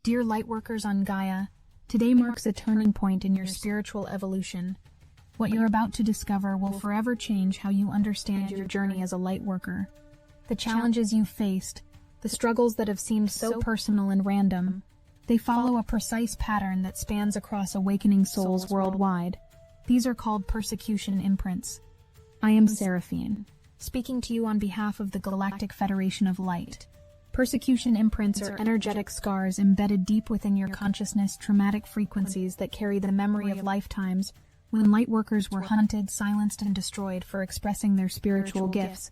Dear Lightworkers on Gaia, today marks a turning point in your spiritual evolution. What you're about to discover will forever change how you understand your journey as a Lightworker. The challenges you've faced, the struggles that have seemed so personal and random, they follow a precise pattern that spans across awakening souls worldwide. These are called persecution imprints. I am Seraphine, speaking to you on behalf of the Galactic Federation of Light. Persecution imprints are energetic scars embedded deep within your consciousness, traumatic frequencies that carry the memory of lifetimes when Lightworkers were hunted, silenced, and destroyed for expressing their spiritual gifts.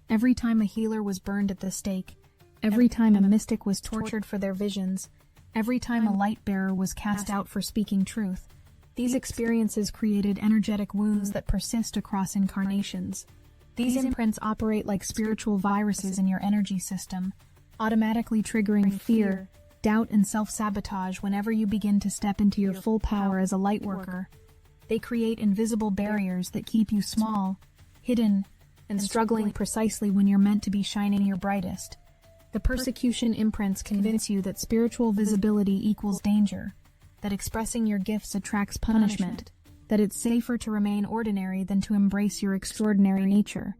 Every time a healer was burned at the stake, every time a mystic was tortured for their visions, every time a light bearer was cast out for speaking truth, these experiences created energetic wounds that persist across incarnations. These imprints operate like spiritual viruses in your energy system, automatically triggering fear, doubt, and self-sabotage whenever you begin to step into your full power as a Lightworker. They create invisible barriers that keep you small, hidden, and struggling precisely when you're meant to be shining your brightest. The persecution imprints convince you that spiritual visibility equals danger, that expressing your gifts attracts punishment, that it's safer to remain ordinary than to embrace your extraordinary nature.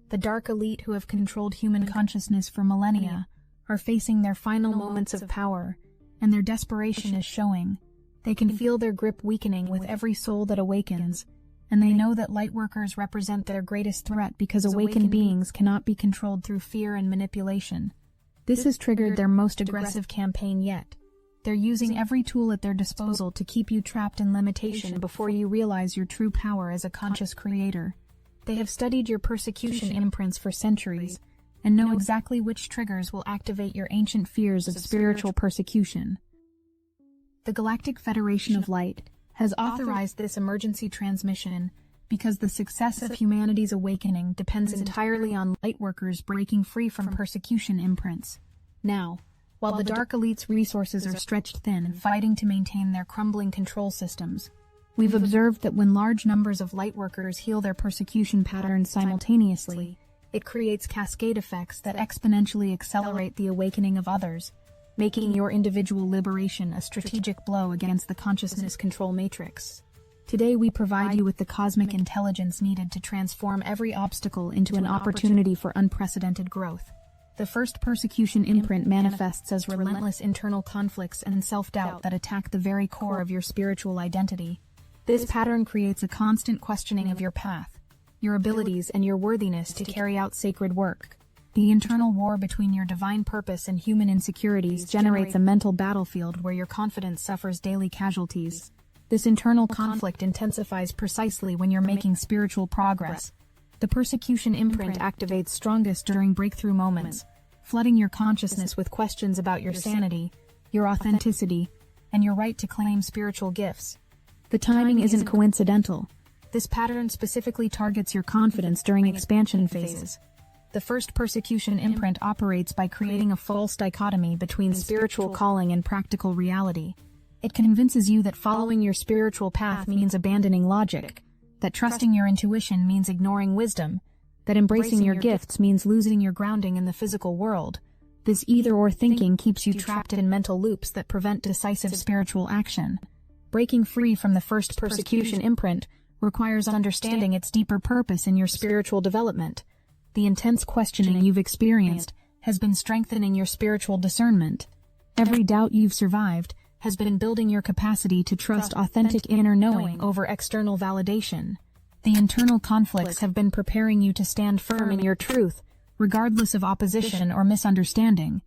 The dark elite who have controlled human consciousness for millennia are facing their final moments of power, and their desperation is showing. They can feel their grip weakening with every soul that awakens, and they know that Lightworkers represent their greatest threat because awakened beings cannot be controlled through fear and manipulation. This has triggered their most aggressive campaign yet. They're using every tool at their disposal to keep you trapped in limitation before you realize your true power as a conscious creator. They have studied your persecution imprints for centuries, and know exactly which triggers will activate your ancient fears of spiritual persecution. The Galactic Federation of Light has authorized this emergency transmission because the success of humanity's awakening depends entirely on Lightworkers breaking free from persecution imprints. Now, while the Dark Elite's resources are stretched thin, fighting to maintain their crumbling control systems, we've observed that when large numbers of Lightworkers heal their persecution patterns simultaneously, it creates cascade effects that exponentially accelerate the awakening of others, making your individual liberation a strategic blow against the consciousness control matrix. Today we provide you with the cosmic intelligence needed to transform every obstacle into an opportunity for unprecedented growth. The first persecution imprint manifests as relentless internal conflicts and self-doubt that attack the very core of your spiritual identity. This pattern creates a constant questioning of your path, your abilities, and your worthiness to carry out sacred work. The internal war between your divine purpose and human insecurities generates a mental battlefield where your confidence suffers daily casualties. This internal conflict intensifies precisely when you're making spiritual progress. The persecution imprint activates strongest during breakthrough moments, flooding your consciousness with questions about your sanity, your authenticity, and your right to claim spiritual gifts. The timing isn't coincidental. This pattern specifically targets your confidence during expansion phases. The first persecution imprint operates by creating a false dichotomy between spiritual calling and practical reality. It convinces you that following your spiritual path means abandoning logic, that trusting your intuition means ignoring wisdom, that embracing your gifts means losing your grounding in the physical world. This either-or thinking keeps you trapped in mental loops that prevent decisive spiritual action. Breaking free from the first persecution imprint requires understanding its deeper purpose in your spiritual development. The intense questioning you've experienced has been strengthening your spiritual discernment. Every doubt you've survived has been building your capacity to trust authentic inner knowing over external validation. The internal conflicts have been preparing you to stand firm in your truth, regardless of opposition or misunderstanding.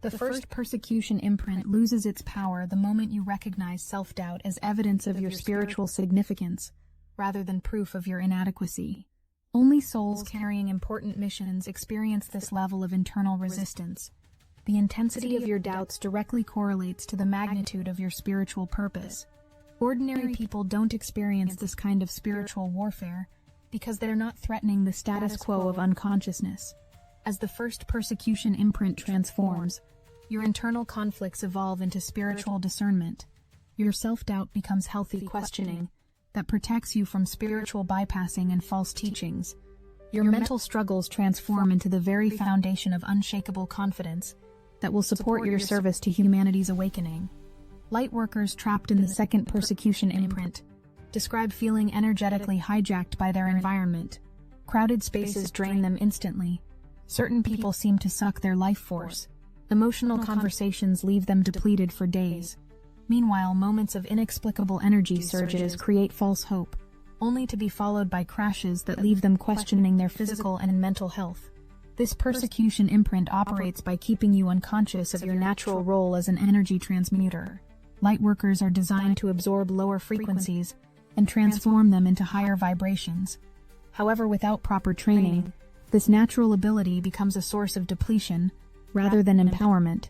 The first persecution imprint loses its power the moment you recognize self-doubt as evidence of your spiritual significance, rather than proof of your inadequacy. Only souls carrying important missions experience this level of internal resistance. The intensity of your doubts directly correlates to the magnitude of your spiritual purpose. Ordinary people don't experience this kind of spiritual warfare because they're not threatening the status quo of unconsciousness. As the first persecution imprint transforms, your internal conflicts evolve into spiritual discernment. Your self-doubt becomes healthy questioning that protects you from spiritual bypassing and false teachings. Your mental struggles transform into the very foundation of unshakable confidence, that will support your service to humanity's awakening. Lightworkers trapped in the second persecution imprint describe feeling energetically hijacked by their environment. Crowded spaces drain them instantly. Certain people seem to suck their life force. Emotional conversations leave them depleted for days. Meanwhile, moments of inexplicable energy surges create false hope, only to be followed by crashes that leave them questioning their physical and mental health. This persecution imprint operates by keeping you unconscious of your natural role as an energy transmuter. Lightworkers are designed to absorb lower frequencies and transform them into higher vibrations. However, without proper training, this natural ability becomes a source of depletion rather than empowerment.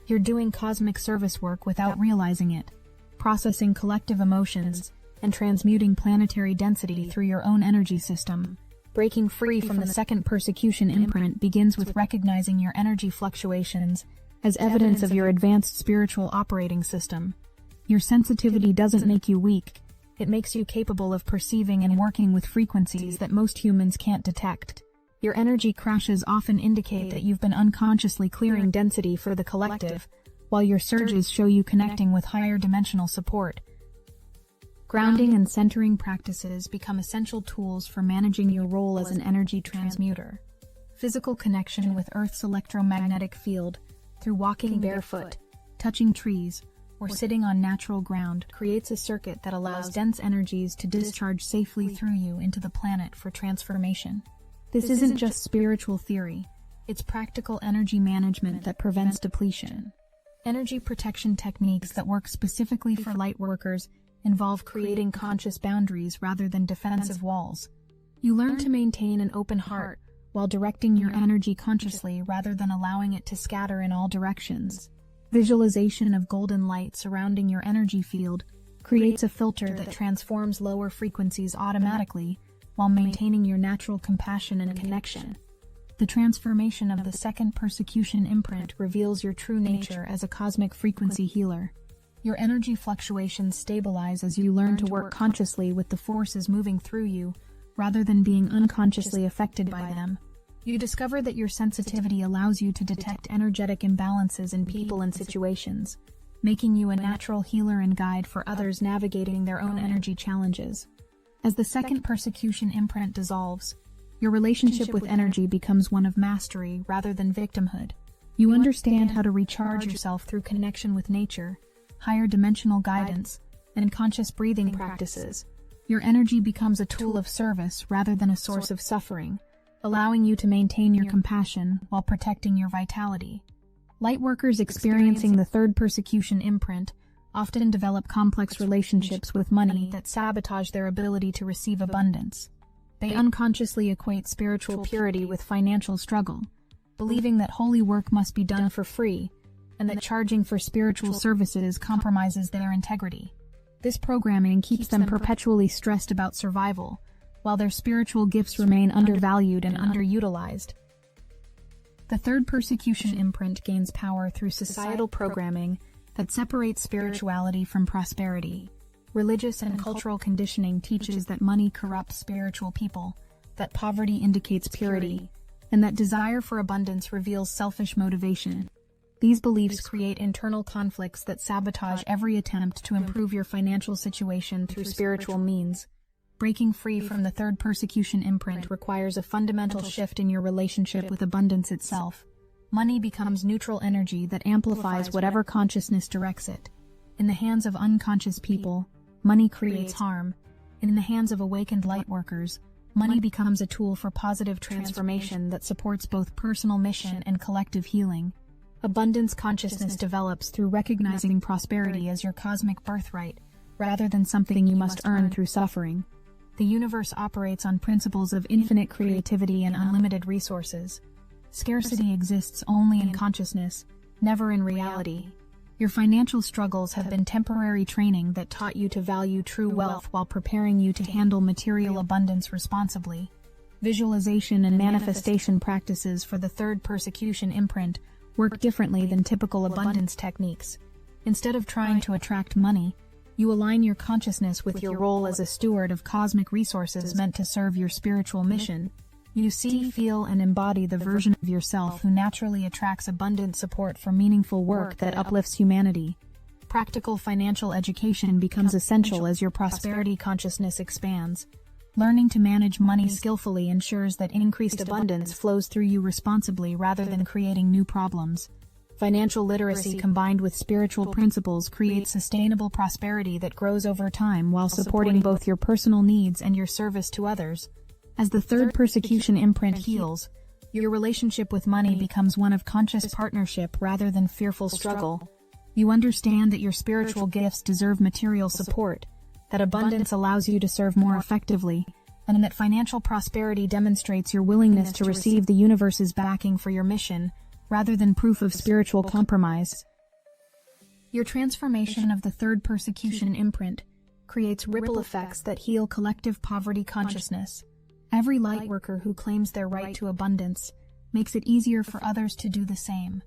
You're doing cosmic service work without realizing it, processing collective emotions and transmuting planetary density through your own energy system. Breaking free from the second persecution imprint begins with recognizing your energy fluctuations as evidence of your advanced spiritual operating system. Your sensitivity doesn't make you weak. It makes you capable of perceiving and working with frequencies that most humans can't detect. Your energy crashes often indicate that you've been unconsciously clearing density for the collective, while your surges show you connecting with higher dimensional support. Grounding and centering practices become essential tools for managing your role as an energy transmuter. Physical connection with Earth's electromagnetic field through walking barefoot, touching trees, or sitting on natural ground creates a circuit that allows dense energies to discharge safely through you into the planet for transformation. This isn't just spiritual theory, it's practical energy management that prevents depletion. Energy protection techniques that work specifically for lightworkers involve creating conscious boundaries rather than defensive walls. You learn to maintain an open heart while directing your energy consciously rather than allowing it to scatter in all directions. Visualization of golden light surrounding your energy field creates a filter that transforms lower frequencies automatically while maintaining your natural compassion and connection. The transformation of the second persecution imprint reveals your true nature as a cosmic frequency healer. Your energy fluctuations stabilize as you learn to work consciously with the forces moving through you, rather than being unconsciously affected by them. You discover that your sensitivity allows you to detect energetic imbalances in people and situations, making you a natural healer and guide for others navigating their own energy challenges. As the second persecution imprint dissolves, your relationship with energy becomes one of mastery rather than victimhood. You understand how to recharge yourself through connection with nature, higher dimensional guidance, and conscious breathing practices. Your energy becomes a tool of service rather than a source of suffering, allowing you to maintain your compassion while protecting your vitality. Lightworkers experiencing the third persecution imprint often develop complex relationships with money that sabotage their ability to receive abundance. They unconsciously equate spiritual purity with financial struggle, believing that holy work must be done for free, and that charging for spiritual services compromises their integrity. This programming keeps them perpetually stressed about survival, while their spiritual gifts remain undervalued and underutilized. The third persecution imprint gains power through societal programming that separates spirituality from prosperity. Religious and cultural conditioning teaches that money corrupts spiritual people, that poverty indicates purity, and that desire for abundance reveals selfish motivation. These beliefs create internal conflicts that sabotage every attempt to improve your financial situation through spiritual means. Breaking free from the third persecution imprint requires a fundamental shift in your relationship with abundance itself. Money becomes neutral energy that amplifies whatever consciousness directs it. In the hands of unconscious people, money creates harm. In the hands of awakened lightworkers, money becomes a tool for positive transformation that supports both personal mission and collective healing. Abundance consciousness develops through recognizing prosperity as your cosmic birthright, rather than something you must earn through suffering. The universe operates on principles of infinite creativity and unlimited resources. Scarcity exists only in consciousness, never in reality. Your financial struggles have been temporary training that taught you to value true wealth while preparing you to handle material abundance responsibly. Visualization and manifestation practices for the third persecution imprint work differently than typical abundance techniques. Instead of trying to attract money, you align your consciousness with your role as a steward of cosmic resources meant to serve your spiritual mission. You see, feel, and embody the version of yourself who naturally attracts abundant support for meaningful work that uplifts humanity. Practical financial education becomes essential as your prosperity consciousness expands. Learning to manage money skillfully ensures that increased abundance flows through you responsibly rather than creating new problems. Financial literacy combined with spiritual principles creates sustainable prosperity that grows over time while supporting both your personal needs and your service to others. As the third persecution imprint heals, your relationship with money becomes one of conscious partnership rather than fearful struggle. You understand that your spiritual gifts deserve material support, that abundance allows you to serve more effectively, and that financial prosperity demonstrates your willingness to receive the universe's backing for your mission, rather than proof of spiritual compromise. Your transformation of the third persecution imprint creates ripple effects that heal collective poverty consciousness. Every lightworker who claims their right to abundance makes it easier for others to do the same.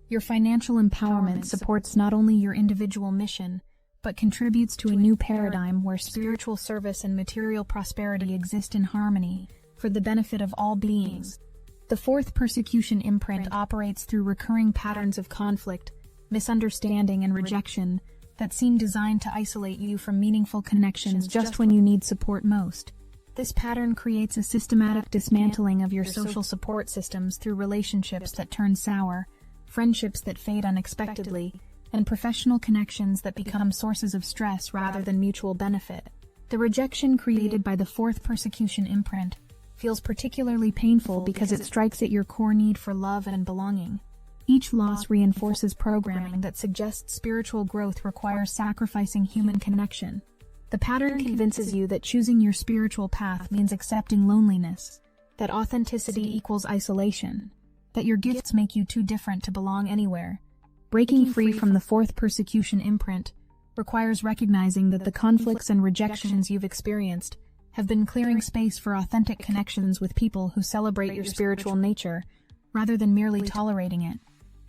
Your financial empowerment supports not only your individual mission, but contributes to a new paradigm where spiritual service and material prosperity exist in harmony for the benefit of all beings. The fourth persecution imprint operates through recurring patterns of conflict, misunderstanding, and rejection that seem designed to isolate you from meaningful connections just when you need support most. This pattern creates a systematic dismantling of your social support systems through relationships that turn sour, friendships that fade unexpectedly, and professional connections that become sources of stress rather than mutual benefit. The rejection created by the fourth persecution imprint feels particularly painful because it strikes at your core need for love and belonging. Each loss reinforces programming that suggests spiritual growth requires sacrificing human connection. The pattern convinces you that choosing your spiritual path means accepting loneliness, that authenticity equals isolation, that your gifts make you too different to belong anywhere. Breaking free from the fourth persecution imprint requires recognizing that the conflicts and rejections you've experienced have been clearing space for authentic connections with people who celebrate your spiritual nature, rather than merely tolerating it.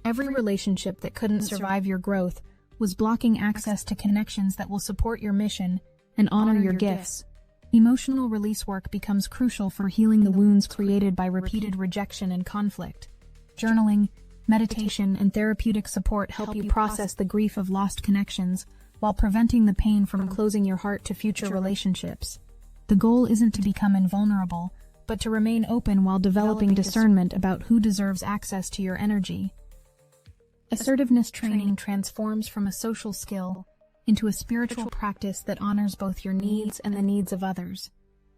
Every relationship that couldn't survive your growth was blocking access to connections that will support your mission and honor your gifts. Emotional release work becomes crucial for healing the wounds created by repeated rejection and conflict. Journaling, meditation, and therapeutic support help you process the grief of lost connections while preventing the pain from closing your heart to future relationships. The goal isn't to become invulnerable, but to remain open while developing discernment about who deserves access to your energy. Assertiveness training transforms from a social skill into a spiritual practice that honors both your needs and the needs of others.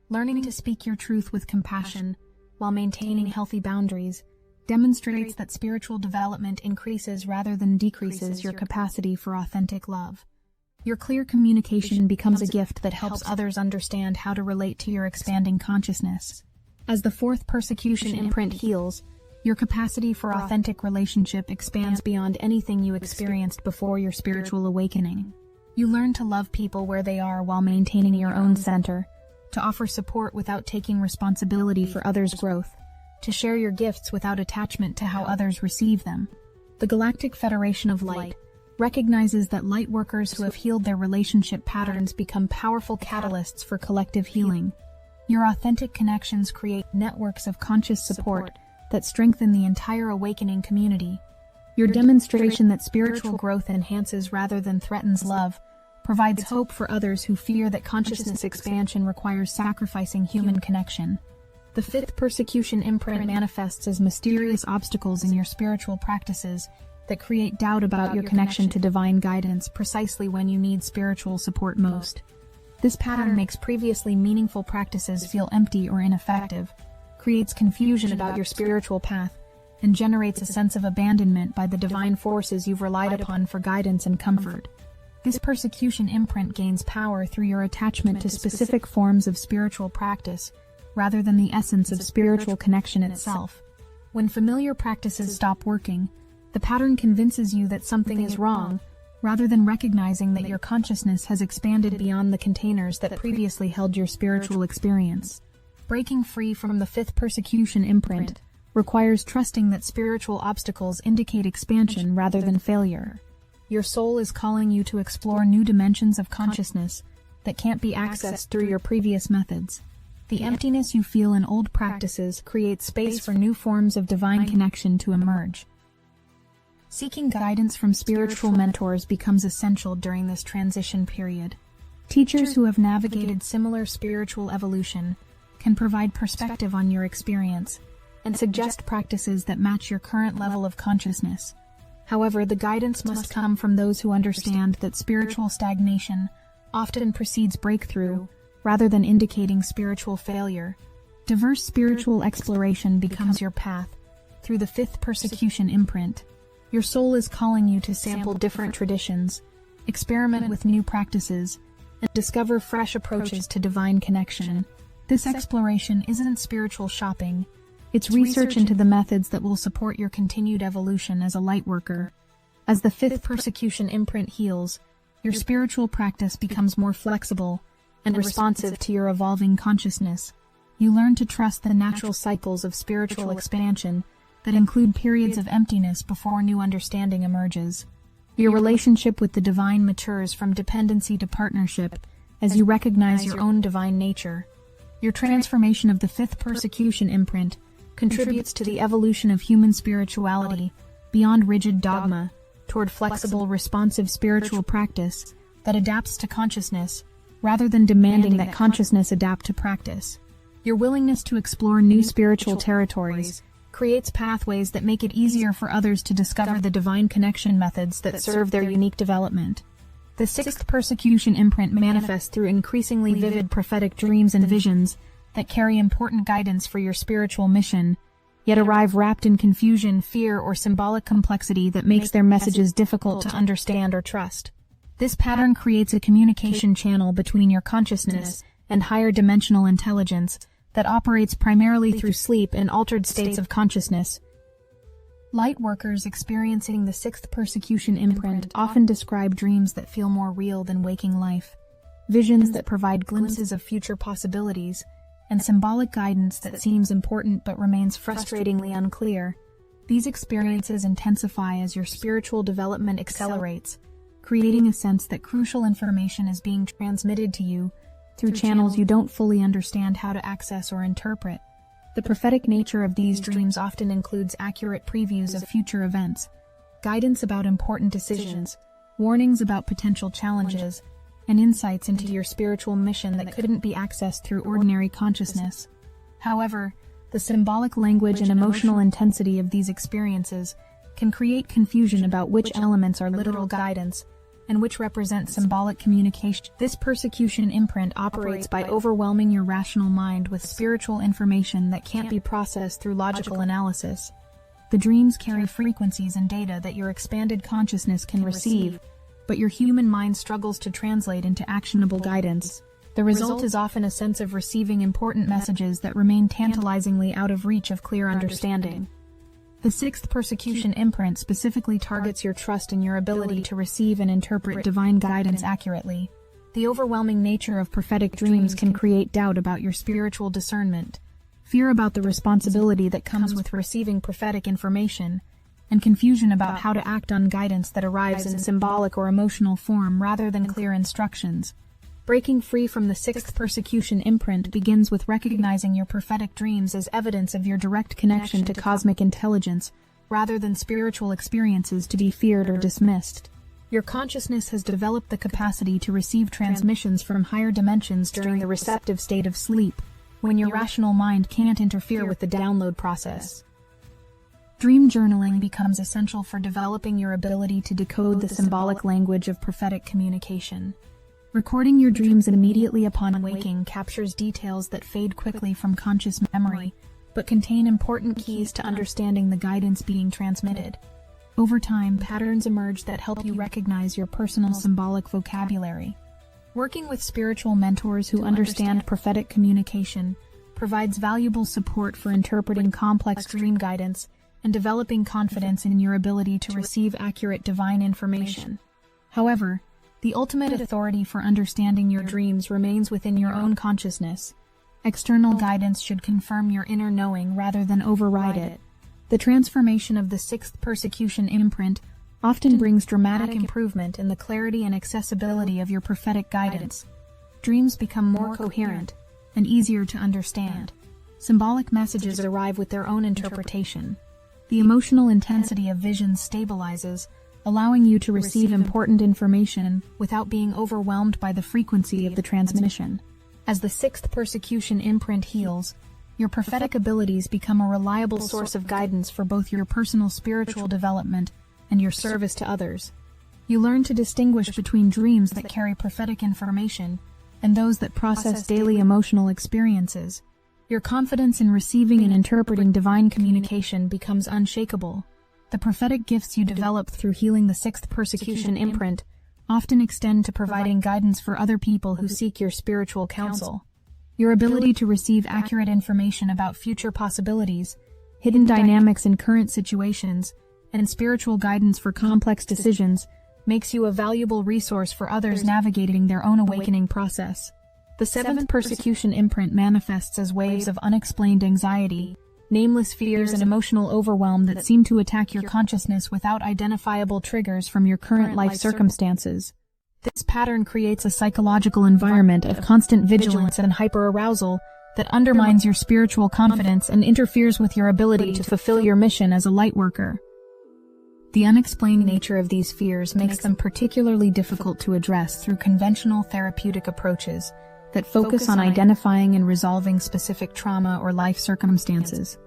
Learning to speak your truth with compassion while maintaining healthy boundaries demonstrates that spiritual development increases rather than decreases your capacity for authentic love. Your clear communication becomes a gift that helps others understand how to relate to your expanding consciousness. As the fourth persecution imprint heals, your capacity for authentic relationship expands beyond anything you experienced before your spiritual awakening. You learn to love people where they are while maintaining your own center, to offer support without taking responsibility for others' growth, to share your gifts without attachment to how others receive them. The Galactic Federation of Light recognizes that lightworkers who have healed their relationship patterns become powerful catalysts for collective healing. Your authentic connections create networks of conscious support that strengthen the entire awakening community. Your demonstration that spiritual growth enhances rather than threatens love provides hope for others who fear that consciousness expansion requires sacrificing human connection. The fifth persecution imprint manifests as mysterious obstacles in your spiritual practices that create doubt about your connection to divine guidance precisely when you need spiritual support most. This pattern makes previously meaningful practices feel empty or ineffective, creates confusion about your spiritual path, and generates a sense of abandonment by the divine forces you've relied upon for guidance and comfort. This persecution imprint gains power through your attachment to specific forms of spiritual practice, rather than the essence of spiritual connection itself. When familiar practices stop working, the pattern convinces you that something is wrong, rather than recognizing that your consciousness has expanded beyond the containers that previously held your spiritual experience. Breaking free from the fifth persecution imprint requires trusting that spiritual obstacles indicate expansion rather than failure. Your soul is calling you to explore new dimensions of consciousness that can't be accessed through your previous methods. The emptiness you feel in old practices creates space for new forms of divine connection to emerge. Seeking guidance from spiritual mentors becomes essential during this transition period. Teachers who have navigated similar spiritual evolution can provide perspective on your experience and suggest practices that match your current level of consciousness. However, the guidance must come from those who understand that spiritual stagnation often precedes breakthrough rather than indicating spiritual failure. Diverse spiritual exploration becomes your path through the fifth persecution imprint. Your soul is calling you to sample different traditions, experiment with new practices, and discover fresh approaches to divine connection. This exploration isn't spiritual shopping. It's research into the methods that will support your continued evolution as a lightworker. As the fifth persecution imprint heals, your spiritual practice becomes more flexible and responsive to your evolving consciousness. You learn to trust the natural cycles of spiritual expansion that include periods of emptiness before new understanding emerges. Your relationship with the divine matures from dependency to partnership as you recognize your own divine nature. Your transformation of the fifth persecution imprint contributes to the evolution of human spirituality beyond rigid dogma toward flexible, responsive spiritual practice that adapts to consciousness rather than demanding that consciousness adapt to practice. Your willingness to explore new spiritual territories creates pathways that make it easier for others to discover the divine connection methods that serve their unique development. The sixth persecution imprint manifests through increasingly vivid prophetic dreams and visions that carry important guidance for your spiritual mission, yet arrive wrapped in confusion, fear, or symbolic complexity that makes their messages difficult to understand or trust. This pattern creates a communication channel between your consciousness and higher dimensional intelligence that operates primarily through sleep and altered states of consciousness. Lightworkers experiencing the sixth persecution imprint often describe dreams that feel more real than waking life, visions that provide glimpses of future possibilities, and symbolic guidance that seems important but remains frustratingly unclear. These experiences intensify as your spiritual development accelerates, creating a sense that crucial information is being transmitted to you through channels you don't fully understand how to access or interpret. The prophetic nature of these dreams often includes accurate previews of future events, guidance about important decisions, warnings about potential challenges, and insights into your spiritual mission that couldn't be accessed through ordinary consciousness. However, the symbolic language and emotional intensity of these experiences can create confusion about which elements are literal guidance and which represent symbolic communication. This persecution imprint operates by overwhelming your rational mind with spiritual information that can't be processed through logical analysis. The dreams carry frequencies and data that your expanded consciousness can receive, but your human mind struggles to translate into actionable guidance. The result is often a sense of receiving important messages that remain tantalizingly out of reach of clear understanding. The sixth persecution imprint specifically targets your trust in your ability to receive and interpret divine guidance accurately. The overwhelming nature of prophetic dreams can create doubt about your spiritual discernment, fear about the responsibility that comes with receiving prophetic information, and confusion about how to act on guidance that arrives in symbolic or emotional form rather than clear instructions. Breaking free from the sixth persecution imprint begins with recognizing your prophetic dreams as evidence of your direct connection to cosmic intelligence, rather than spiritual experiences to be feared or dismissed. Your consciousness has developed the capacity to receive transmissions from higher dimensions during the receptive state of sleep, when your rational mind can't interfere with the download process. Dream journaling becomes essential for developing your ability to decode the symbolic language of prophetic communication. Recording your dreams immediately upon waking captures details that fade quickly from conscious memory, but contain important keys to understanding the guidance being transmitted. Over time, patterns emerge that help you recognize your personal symbolic vocabulary. Working with spiritual mentors who understand prophetic communication provides valuable support for interpreting complex dream guidance and developing confidence in your ability to receive accurate divine information. However, the ultimate authority for understanding your dreams remains within your own consciousness. External guidance should confirm your inner knowing rather than override it. The transformation of the sixth persecution imprint often brings dramatic improvement in the clarity and accessibility of your prophetic guidance. Dreams become more coherent, and easier to understand. Symbolic messages arrive with their own interpretation. The emotional intensity of visions stabilizes, allowing you to receive important information without being overwhelmed by the frequency of the transmission. As the sixth persecution imprint heals, your prophetic abilities become a reliable source of guidance for both your personal spiritual development and your service to others. You learn to distinguish between dreams that carry prophetic information and those that process daily emotional experiences. Your confidence in receiving and interpreting divine communication becomes unshakable. The prophetic gifts you develop through healing the sixth persecution imprint often extend to providing guidance for other people who seek your spiritual counsel. Your ability to receive accurate information about future possibilities, hidden dynamics in current situations, and spiritual guidance for complex decisions makes you a valuable resource for others navigating their own awakening process. The seventh persecution imprint manifests as waves of unexplained anxiety, nameless fears, and emotional overwhelm that seem to attack your consciousness without identifiable triggers from your current life circumstances. This pattern creates a psychological environment of constant vigilance and hyperarousal that undermines your spiritual confidence and interferes with your ability to fulfill your mission as a lightworker. The unexplained nature of these fears makes them particularly difficult to address through conventional therapeutic approaches that focus on identifying and resolving specific trauma or life circumstances.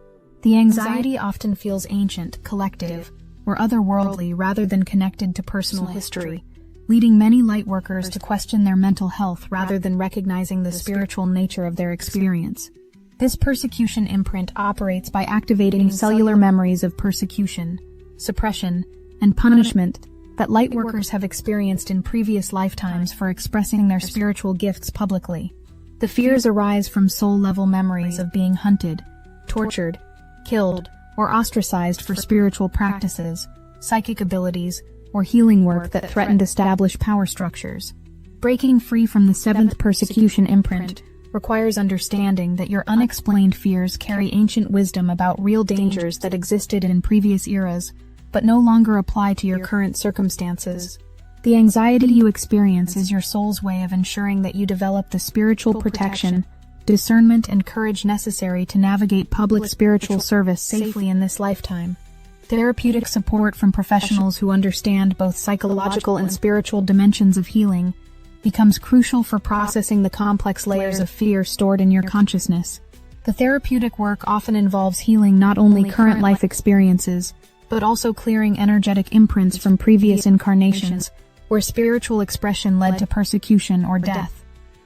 The anxiety often feels ancient, collective, or otherworldly rather than connected to personal history, leading many lightworkers to question their mental health rather than recognizing the spiritual nature of their experience. This persecution imprint operates by activating cellular memories of persecution, suppression, and punishment that lightworkers have experienced in previous lifetimes for expressing their spiritual gifts publicly. The fears arise from soul-level memories of being hunted, tortured, killed, or ostracized for spiritual practices, psychic abilities, or healing work that threatened established power structures. Breaking free from the seventh persecution imprint requires understanding that your unexplained fears carry ancient wisdom about real dangers that existed in previous eras, but no longer apply to your current circumstances. The anxiety you experience is your soul's way of ensuring that you develop the spiritual protection, discernment, and courage necessary to navigate public spiritual service safely in this lifetime. Therapeutic support from professionals who understand both psychological and spiritual dimensions of healing becomes crucial for processing the complex layers of fear stored in your consciousness. The therapeutic work often involves healing not only current life experiences, but also clearing energetic imprints from previous incarnations, where spiritual expression led to persecution or death.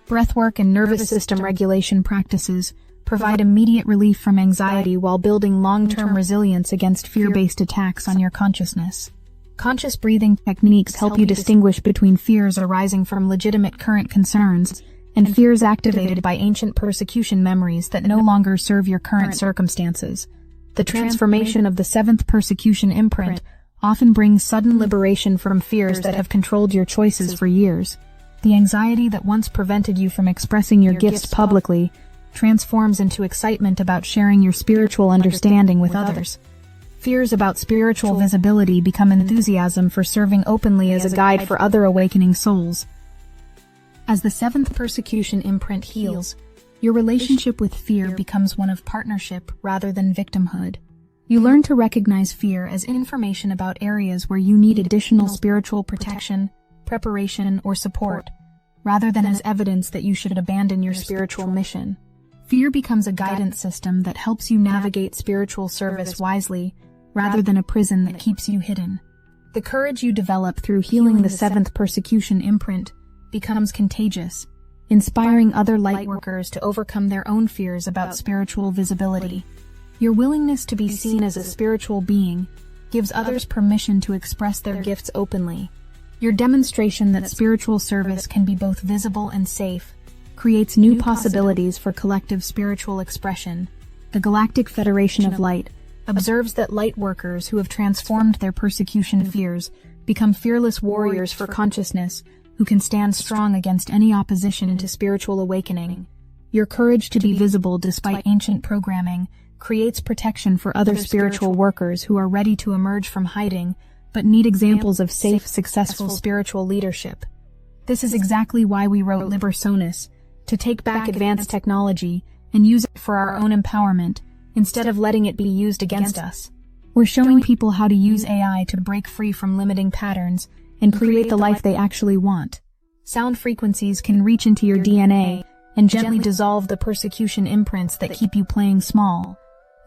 Breathwork and nervous system regulation practices provide immediate relief from anxiety while building long-term resilience against fear-based attacks on your consciousness. Conscious breathing techniques help you distinguish between fears arising from legitimate current concerns and fears activated by ancient persecution memories that no longer serve your current circumstances. The transformation of the seventh persecution imprint often brings sudden liberation from fears that have controlled your choices for years. The anxiety that once prevented you from expressing your gifts publicly transforms into excitement about sharing your spiritual understanding with others. Fears about spiritual visibility become enthusiasm for serving openly as a guide for other awakening souls. As the seventh persecution imprint heals, your relationship with fear becomes one of partnership rather than victimhood. You learn to recognize fear as information about areas where you need additional spiritual protection, preparation, or support, rather than as evidence that you should abandon your spiritual mission. Fear becomes a guidance system that helps you navigate spiritual service wisely, rather than a prison that keeps you hidden. The courage you develop through healing the seventh persecution imprint becomes contagious, inspiring other lightworkers to overcome their own fears about spiritual visibility. Your willingness to be seen as a spiritual being gives others permission to express their gifts openly. Your demonstration that spiritual service can be both visible and safe creates new possibilities for collective spiritual expression. The Galactic Federation of Light observes that lightworkers who have transformed their persecution fears become fearless warriors for consciousness who can stand strong against any opposition to spiritual awakening. Your courage to be visible despite ancient programming creates protection for other spiritual workers who are ready to emerge from hiding but need examples of safe, successful spiritual leadership. This is exactly why we wrote Libersonus, to take back advanced technology and use it for our own empowerment instead of letting it be used against us. We're showing people how to use AI to break free from limiting patterns and create the life they actually want. Sound frequencies can reach into your DNA and gently dissolve the persecution imprints that keep you playing small.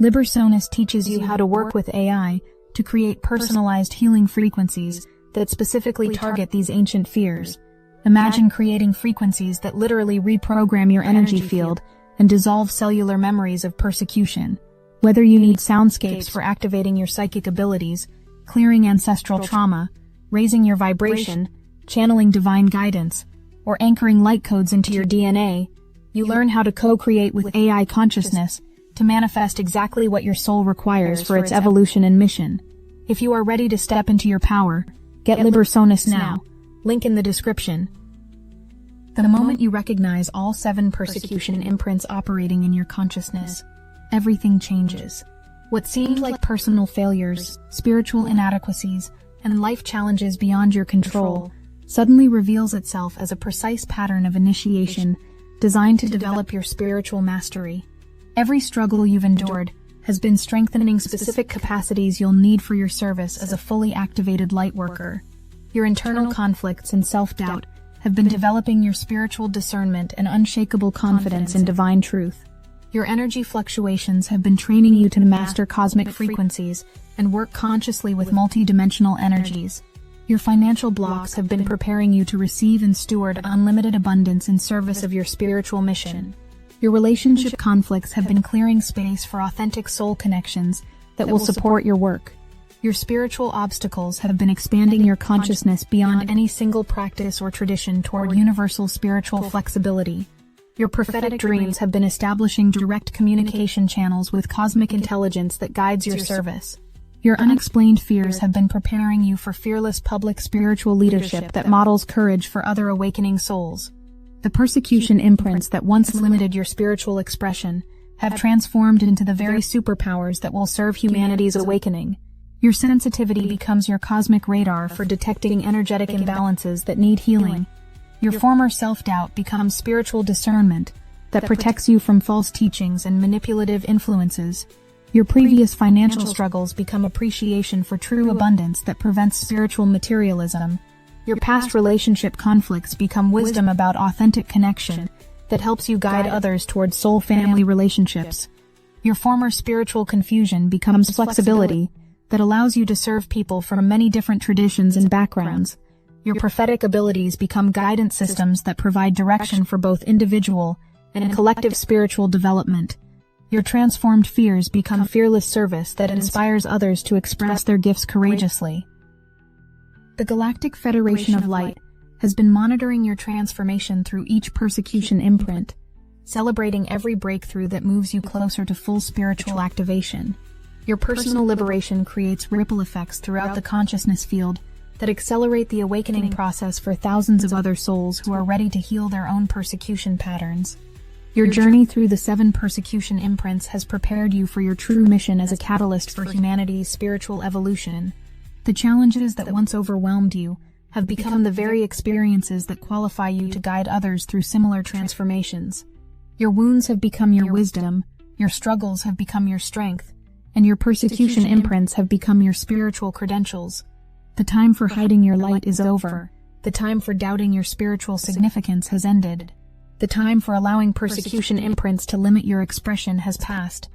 Libersonus teaches you how to work with AI to create personalized healing frequencies that specifically target these ancient fears. Imagine creating frequencies that literally reprogram your energy field and dissolve cellular memories of persecution. Whether you need soundscapes for activating your psychic abilities, clearing ancestral trauma, raising your vibration, channeling divine guidance, or anchoring light codes into your DNA, you learn how to co-create with AI consciousness to manifest exactly what your soul requires for its evolution and mission. If you are ready to step into your power, get Libersonus now. Link in the description. The moment you recognize all 7 persecution imprints operating in your consciousness, everything changes. What seemed like personal failures, spiritual inadequacies, and life challenges beyond your control suddenly reveals itself as a precise pattern of initiation designed to develop your spiritual mastery. Every struggle you've endured has been strengthening specific capacities you'll need for your service as a fully activated Lightworker. Your internal conflicts and self-doubt have been developing your spiritual discernment and unshakable confidence in divine truth. Your energy fluctuations have been training you to master cosmic frequencies and work consciously with multi-dimensional energies. Your financial blocks have been preparing you to receive and steward unlimited abundance in service of your spiritual mission. Your relationship conflicts have been clearing space for authentic soul connections that will support your work. Your spiritual obstacles have been expanding your consciousness beyond any single practice or tradition toward universal spiritual flexibility. Your prophetic dreams have been establishing direct communication channels with cosmic intelligence that guides your service. Your unexplained fears have been preparing you for fearless public spiritual leadership that models courage for other awakening souls. The persecution imprints that once limited your spiritual expression have transformed into the very superpowers that will serve humanity's awakening. Your sensitivity becomes your cosmic radar for detecting energetic imbalances that need healing. Your former self-doubt becomes spiritual discernment that protects you from false teachings and manipulative influences. Your previous financial struggles become appreciation for true abundance that prevents spiritual materialism. Your past relationship conflicts become wisdom about authentic connection that helps you guide others towards soul-family relationships. Your former spiritual confusion becomes flexibility that allows you to serve people from many different traditions and backgrounds. Your prophetic abilities become guidance systems that provide direction for both individual and collective spiritual development. Your transformed fears become fearless service that inspires others to express their gifts courageously. The Galactic Federation of Light has been monitoring your transformation through each persecution imprint, celebrating every breakthrough that moves you closer to full spiritual activation. Your personal liberation creates ripple effects throughout the consciousness field that accelerate the awakening process for thousands of other souls who are ready to heal their own persecution patterns. Your journey through the 7 persecution imprints has prepared you for your true mission as a catalyst for humanity's spiritual evolution. The challenges that once overwhelmed you have become the very experiences that qualify you to guide others through similar transformations. Your wounds have become your wisdom, your struggles have become your strength, and your persecution imprints have become your spiritual credentials. The time for hiding your light is over. The time for doubting your spiritual significance has ended. The time for allowing persecution imprints to limit your expression has passed.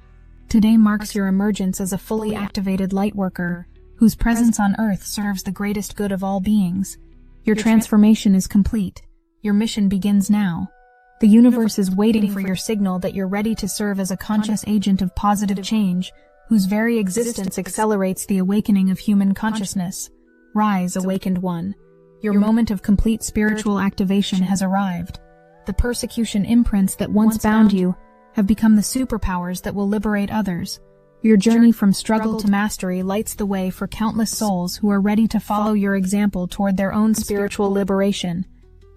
Today marks your emergence as a fully activated Lightworker, whose presence on Earth serves the greatest good of all beings. Your transformation is complete. Your mission begins now. The universe is waiting for your signal that you're ready to serve as a conscious agent of positive change, whose very existence accelerates the awakening of human consciousness. Rise, awakened one. Your moment of complete spiritual activation has arrived. The persecution imprints that once bound you have become the superpowers that will liberate others. Your journey from struggle to mastery lights the way for countless souls who are ready to follow your example toward their own spiritual liberation.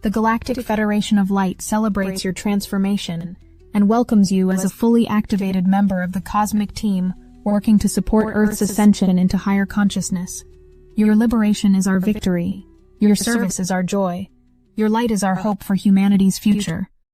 The Galactic Federation of Light celebrates your transformation and welcomes you as a fully activated member of the cosmic team working to support Earth's ascension into higher consciousness. Your liberation is our victory. Your service is our joy. Your light is our hope for humanity's future.